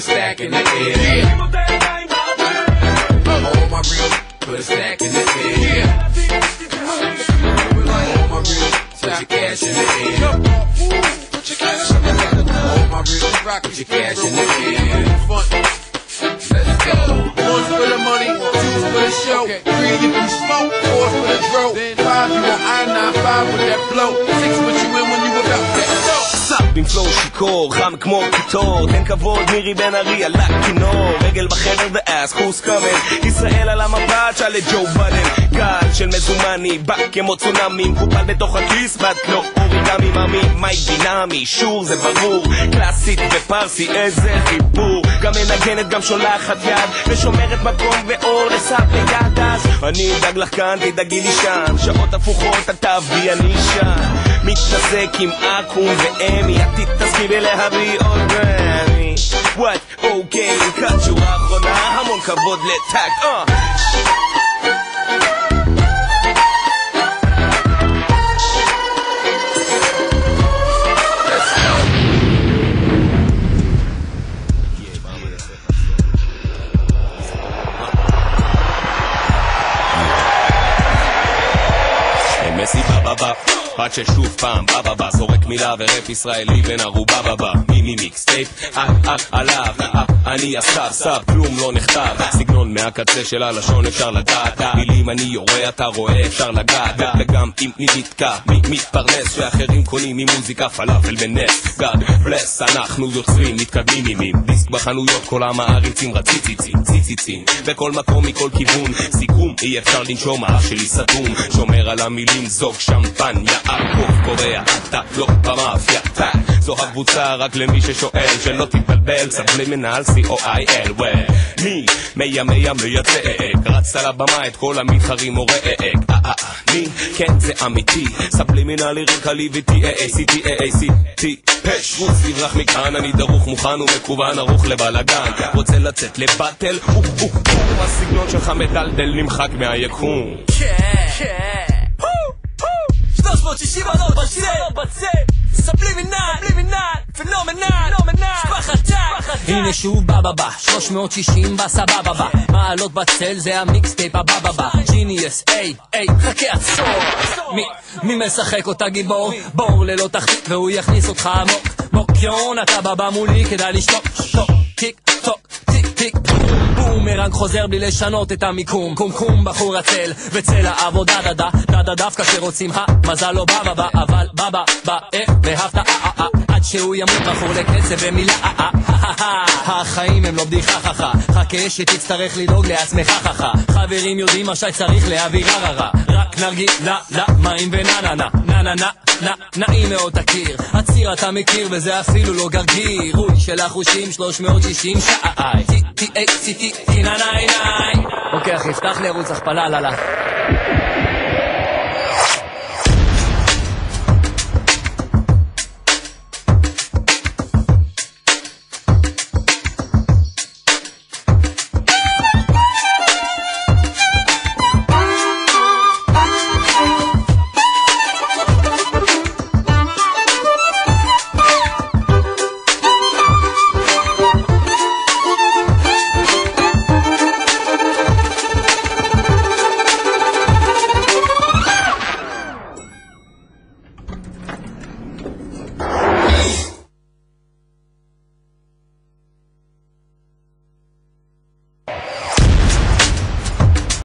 stack in the air. All my real, put a stack in the air. All my real, put your cash in the air. All my real, put your cash in the air. Let's go. One for the money, two for the show, three if you smoke, four for the throw, five you on I-95 with that blow, six put you in when you about that show. עם פלואו שיקור, חם כמו קיטור, תן כבוד מירי בן ארי על הכינור, רגל בחדר ואס חוס קאמן, ישראל על המפה, תשאל את ג'ו בדן, גל של מזומני, בא כמו צונאמי, מקופל בתוך הכיס, בת לא אוריגמי ממי, מייק דינמי, שור זה ברור, קלאסית ופרסי, איזה חיבור, גם מנגנת גם שולחת יד, ושומרת מקום ואור לסב ליד, אז אני אדאג לך כאן, תדאגי לי שם, שעות הפוכות, אתה ואני שם, מתעסק עם אקום ואמי, תתעסקי בלהביא עוד גרמי. What? אוקיי, קאט שורה אחרונה, המון כבוד לטאקט. מסי בבא עד ששוב פעם בבא זורק מילה ורף ישראלי בין ערובה בבא מיני מיקסטייפ עליו אני אסף סב כלום לא נכתב סגנון מהקצה של הלשון אפשר לדעת מילים אני יורה אתה רואה אפשר לגעת וגם אם נתקע מי מתפרנס שאחרים קונים ממוזיקה פלאפל בנס גאד בלס אנחנו יוצרים מתקדמים עם דיסק בחנויות כל המעריצים רציציצים בכל מקום מכל כיוון סיכום אי אפשר לנשום האף שלי סתום שומר על המילים זוג שמפניה עקוף קורא אתה לא במאפיה זו הקבוצה רק למי ששואל שלא תתבלבל סבלימינל C-O-I-L מי מיימם ליצק רץ על הבמה את כל המתחרים מורק מי כן זה אמיתי סבלימינל ליריקלי ו-T-A-A-C-T-A-A-C-T פש רוץ לברח מכאן אני דרוך מוכן ומקוון ערוך לבלגן רוצה לצאת לבטל הסגנון שלך מדלדל נמחק מהיקום 360 עלות בצה סבלימינל פנומנל שפחתה הנה שוב בבא 360 בסבבה מעלות בצל זה המיקסטייפ הבבא ג'יניוס איי חכה עצור מי משחק אותה גיבור בור ללא תחתית והוא יכניס אותך עמוק בוקיון אתה בבא מולי כדאי לשתוק טיק טוק טיק טיק בומרנג חוזר בלי לשנות את המיקום קום בחור הצל וצל העבודה דדה דווקא שרוצים המזל לא בבא אבל בבא והפתעה עד שהוא ימות בחור לקצב ומילה החיים הם לא בדיחה חכה שתצטרך לדאוג לעצמך חברים יודעים מה שצריך להביא ררה רק נרגיל מים וננה נעים מאוד תכיר הציר אתה מכיר וזה אפילו לא גרגיר רוי של החושים 360 שעי T-A-C-T-T-9-9 אוקיי אחי, פתח לי ערוץ הכפלה,